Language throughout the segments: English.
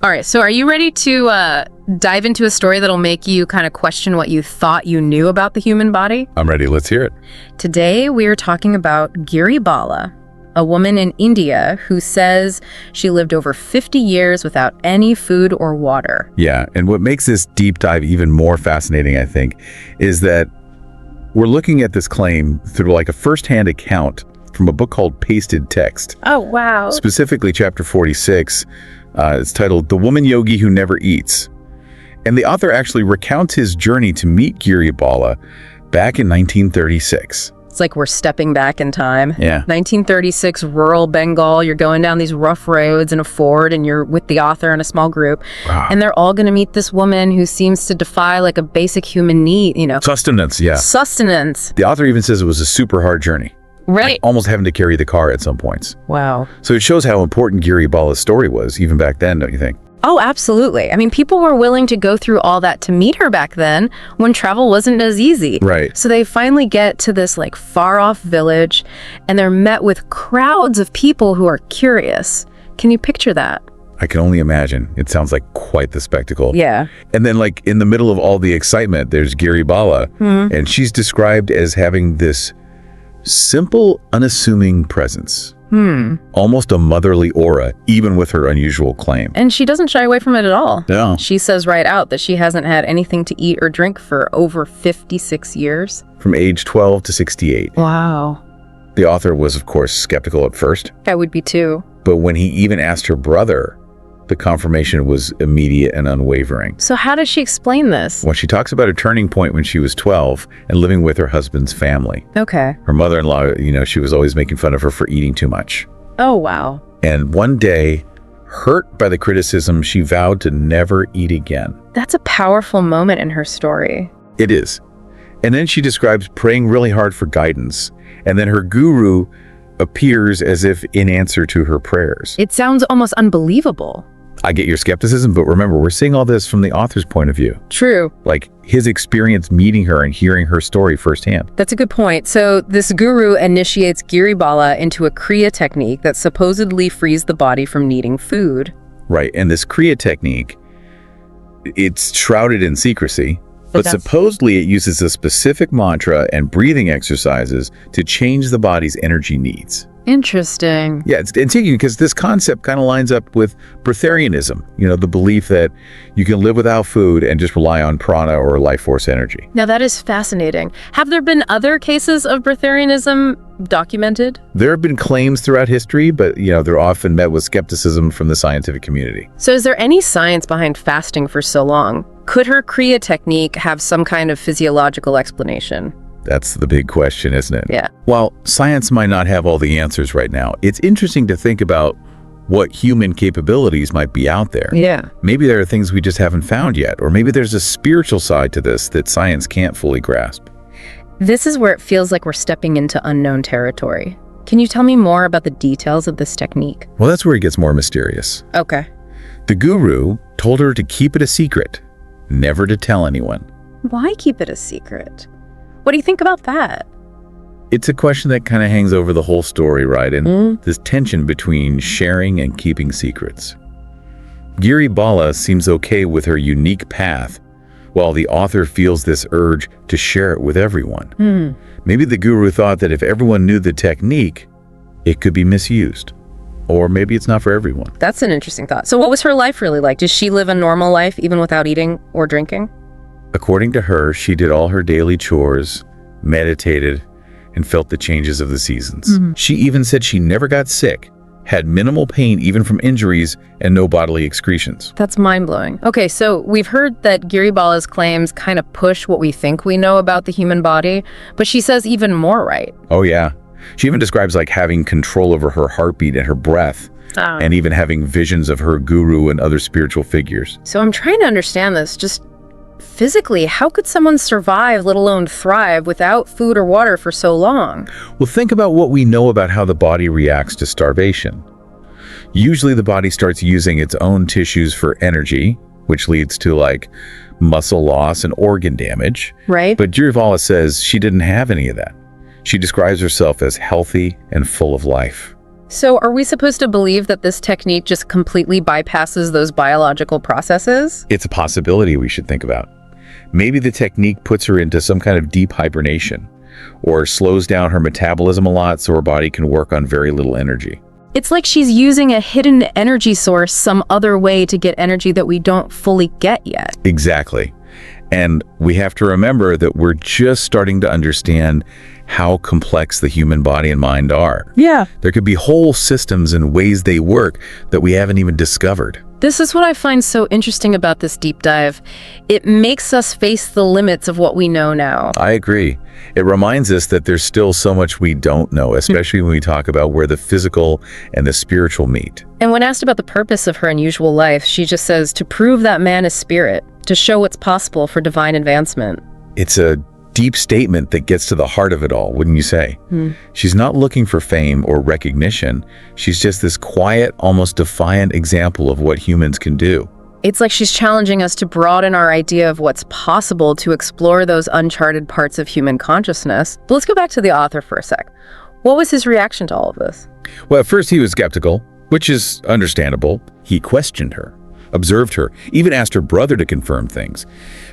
All right, so are you ready to dive into a story that'll make you kind of question what you thought you knew about the human body? I'm ready. Let's hear it. Today, we are talking about Giri Bala, a woman in India who says she lived over 50 years without any food or water. Yeah, and what makes this deep dive even more fascinating, I think, is that we're looking at this claim through like a first-hand account from a book called Pasted Text. Oh, wow. Specifically, chapter 46. It's titled The Woman Yogi Who Never Eats. And the author actually recounts his journey to meet Giri Bala back in 1936. It's like we're stepping back in time. Yeah. 1936, rural Bengal. You're going down these rough roads in a Ford, and you're with the author and a small group. Wow. And they're all going to meet this woman who seems to defy like a basic human need, Sustenance, yeah. Sustenance. The author even says it was a super hard journey. Right. Like almost having to carry the car at some points. Wow. So it shows how important Giri Bala's story was, even back then, don't you think? Oh, absolutely. I mean, people were willing to go through all that to meet her back then when travel wasn't as easy. Right. So they finally get to this like far off village, and they're met with crowds of people who are curious. Can you picture that? I can only imagine. It sounds like quite the spectacle. Yeah. And then like in the middle of all the excitement, there's Giri Bala, and she's described as having this simple, unassuming presence. Almost a motherly aura, even with her unusual claim. And she doesn't shy away from it at all. No. She says right out that she hasn't had anything to eat or drink for over 56 years. From age 12 to 68. Wow. The author was, of course, skeptical at first, I would be too. but when he even asked her brother, the confirmation was immediate and unwavering. So how does she explain this? When she talks about a turning point when she was 12 and living with her husband's family. Okay. Her mother-in-law, she was always making fun of her for eating too much. Oh, wow. And one day, hurt by the criticism, she vowed to never eat again. That's a powerful moment in her story. It is. And then she describes praying really hard for guidance. And then her guru appears as if in answer to her prayers. It sounds almost unbelievable. I get your skepticism, but remember, we're seeing all this from the author's point of view. True. Like his experience meeting her and hearing her story firsthand. That's a good point. So this guru initiates Giri Bala into a Kriya technique that supposedly frees the body from needing food. Right. And this Kriya technique, it's shrouded in secrecy, but supposedly it uses a specific mantra and breathing exercises to change the body's energy needs. Interesting. Yeah, it's intriguing because this concept kind of lines up with breatharianism, the belief that you can live without food and just rely on prana or life force energy. Now that is fascinating. Have there been other cases of breatharianism documented? There have been claims throughout history, but they're often met with skepticism from the scientific community. So is there any science behind fasting for so long? Could her Kriya technique have some kind of physiological explanation? That's the big question, isn't it? Yeah. While science might not have all the answers right now, it's interesting to think about what human capabilities might be out there. Yeah. Maybe there are things we just haven't found yet, or maybe there's a spiritual side to this that science can't fully grasp. This is where it feels like we're stepping into unknown territory. Can you tell me more about the details of this technique? Well, that's where it gets more mysterious. Okay. The guru told her to keep it a secret, never to tell anyone. Why keep it a secret? What do you think about that? It's a question that kind of hangs over the whole story, right? And this tension between sharing and keeping secrets. Giri Bala seems okay with her unique path, while the author feels this urge to share it with everyone. Maybe the guru thought that if everyone knew the technique, it could be misused. Or maybe it's not for everyone. That's an interesting thought. So what was her life really like? Did she live a normal life even without eating or drinking? According to her, she did all her daily chores, meditated, and felt the changes of the seasons. She even said she never got sick, had minimal pain even from injuries, and no bodily excretions. That's mind-blowing. Okay, so we've heard that Giri Bala's claims kind of push what we think we know about the human body, but she says even more, right? Oh yeah. She even describes like having control over her heartbeat and her breath, and even having visions of her guru and other spiritual figures. So I'm trying to understand this. Just physically, how could someone survive, let alone thrive, without food or water for so long? Well, think about what we know about how the body reacts to starvation. Usually the body starts using its own tissues for energy, which leads to like muscle loss and organ damage. Right. But Giri Bala says she didn't have any of that. She describes herself as healthy and full of life. So are we supposed to believe that this technique just completely bypasses those biological processes? It's a possibility we should think about. Maybe the technique puts her into some kind of deep hibernation, or slows down her metabolism a lot so her body can work on very little energy. It's like she's using a hidden energy source some other way to get energy that we don't fully get yet. Exactly. And we have to remember that we're just starting to understand how complex the human body and mind are. Yeah. There could be whole systems and ways they work that we haven't even discovered. This is what I find so interesting about this deep dive. It makes us face the limits of what we know now. I agree. It reminds us that there's still so much we don't know, especially when we talk about where the physical and the spiritual meet. And when asked about the purpose of her unusual life, she just says to prove that man is spirit, to show what's possible for divine advancement. It's a deep statement that gets to the heart of it all, wouldn't you say? She's not looking for fame or recognition. She's just this quiet, almost defiant example of what humans can do. It's like she's challenging us to broaden our idea of what's possible to explore those uncharted parts of human consciousness. But let's go back to the author for a sec. What was his reaction to all of this? Well, at first he was skeptical, which is understandable. He questioned her, observed her, even asked her brother to confirm things.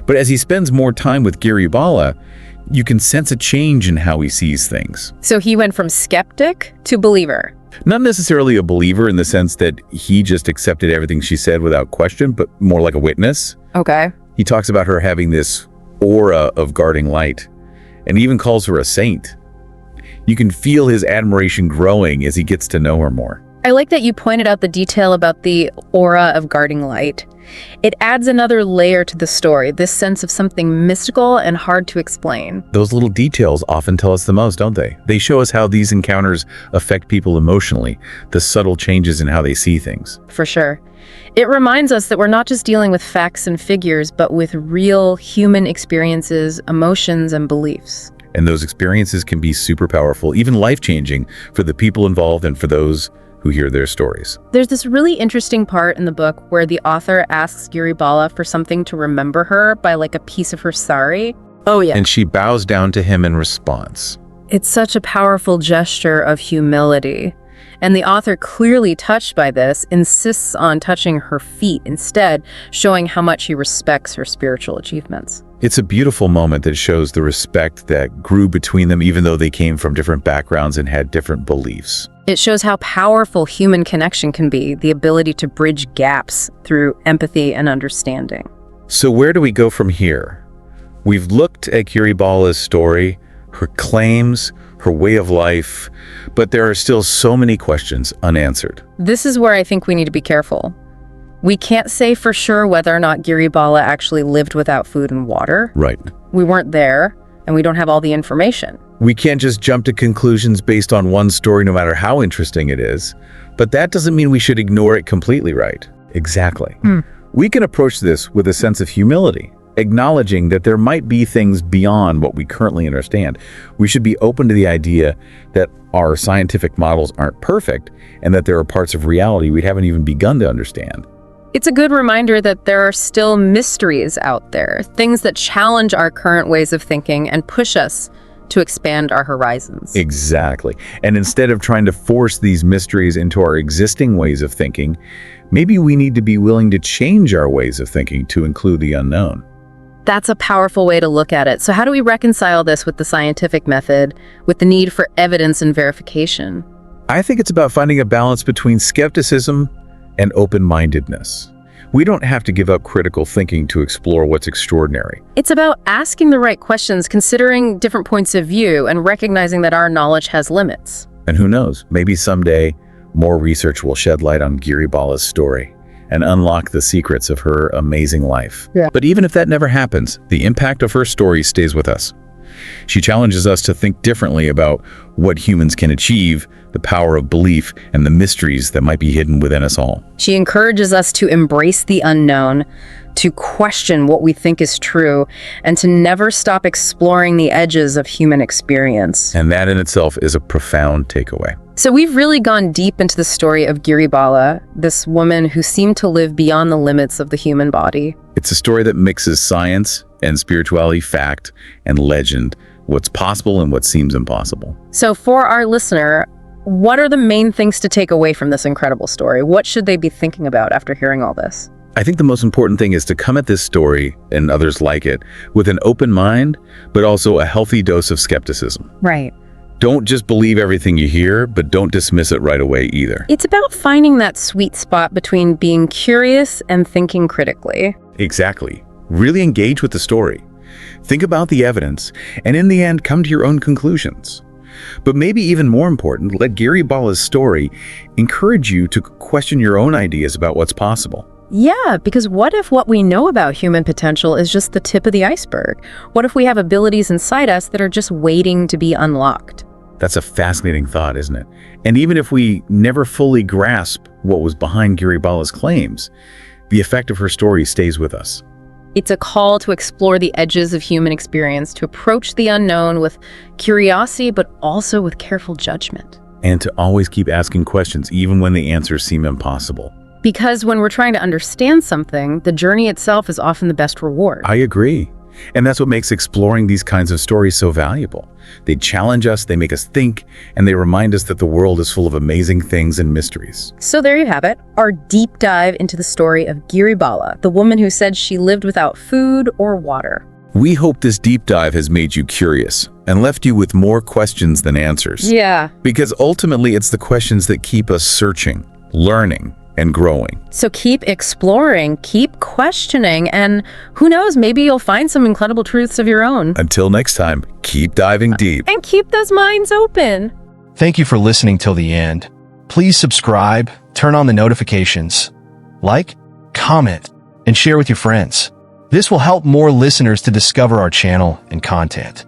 But as he spends more time with Giri Bala, you can sense a change in how he sees things. So he went from skeptic to believer. Not necessarily a believer in the sense that he just accepted everything she said without question, but more like a witness. Okay. He talks about her having this aura of guarding light, and even calls her a saint. You can feel his admiration growing as he gets to know her more. I like that you pointed out the detail about the aura of guarding light. It adds another layer to the story, this sense of something mystical and hard to explain. Those little details often tell us the most, don't they? They show us how these encounters affect people emotionally, the subtle changes in how they see things. For sure. It reminds us that we're not just dealing with facts and figures, but with real human experiences, emotions, and beliefs. And those experiences can be super powerful, even life-changing for the people involved and for those who hear their stories. There's this really interesting part in the book where the author asks Giri Bala for something to remember her by like a piece of her sari. Oh yeah. And she bows down to him in response. It's such a powerful gesture of humility. And the author, clearly touched by this, insists on touching her feet instead, showing how much he respects her spiritual achievements. It's a beautiful moment that shows the respect that grew between them, even though they came from different backgrounds and had different beliefs. It shows how powerful human connection can be, the ability to bridge gaps through empathy and understanding. So where do we go from here? We've looked at Giri Bala's story, her claims, her way of life, but there are still so many questions unanswered. This is where I think we need to be careful. We can't say for sure whether or not Giri Bala actually lived without food and water. Right. We weren't there, and we don't have all the information. We can't just jump to conclusions based on one story, no matter how interesting it is. But that doesn't mean we should ignore it completely, right? Exactly. We can approach this with a sense of humility, acknowledging that there might be things beyond what we currently understand. We should be open to the idea that our scientific models aren't perfect and that there are parts of reality we haven't even begun to understand. It's a good reminder that there are still mysteries out there, things that challenge our current ways of thinking and push us to expand our horizons. Exactly. And instead of trying to force these mysteries into our existing ways of thinking, maybe we need to be willing to change our ways of thinking to include the unknown. That's a powerful way to look at it. So how do we reconcile this with the scientific method, with the need for evidence and verification? I think it's about finding a balance between skepticism and open-mindedness. We don't have to give up critical thinking to explore what's extraordinary. It's about asking the right questions, considering different points of view, and recognizing that our knowledge has limits. And who knows, maybe someday more research will shed light on Giri Bala's story and unlock the secrets of her amazing life. Yeah. But even if that never happens, the impact of her story stays with us. She challenges us to think differently about what humans can achieve, the power of belief, and the mysteries that might be hidden within us all. She encourages us to embrace the unknown, to question what we think is true, and to never stop exploring the edges of human experience. And that in itself is a profound takeaway. So we've really gone deep into the story of Giri Bala, this woman who seemed to live beyond the limits of the human body. It's a story that mixes science and spirituality, fact and legend, what's possible and what seems impossible. So for our listener, what are the main things to take away from this incredible story? What should they be thinking about after hearing all this? I think the most important thing is to come at this story, and others like it, with an open mind, but also a healthy dose of skepticism. Right. Don't just believe everything you hear, but don't dismiss it right away either. It's about finding that sweet spot between being curious and thinking critically. Exactly. Really engage with the story. Think about the evidence, and in the end, come to your own conclusions. But maybe even more important, let Giri Bala's story encourage you to question your own ideas about what's possible. Yeah, because what if what we know about human potential is just the tip of the iceberg? What if we have abilities inside us that are just waiting to be unlocked? That's a fascinating thought, isn't it? And even if we never fully grasp what was behind Giri Bala's claims, the effect of her story stays with us. It's a call to explore the edges of human experience, to approach the unknown with curiosity, but also with careful judgment. And to always keep asking questions, even when the answers seem impossible. Because when we're trying to understand something, the journey itself is often the best reward. I agree. And that's what makes exploring these kinds of stories so valuable. They challenge us, they make us think, and they remind us that the world is full of amazing things and mysteries. So there you have it, our deep dive into the story of Giri Bala, the woman who said she lived without food or water. We hope this deep dive has made you curious and left you with more questions than answers. Yeah. Because ultimately, it's the questions that keep us searching, learning, and growing. So keep exploring, keep questioning, and who knows, maybe you'll find some incredible truths of your own. Until next time, keep diving deep. And keep those minds open. Thank you for listening till the end. Please subscribe, turn on the notifications, like, comment, and share with your friends. This will help more listeners to discover our channel and content.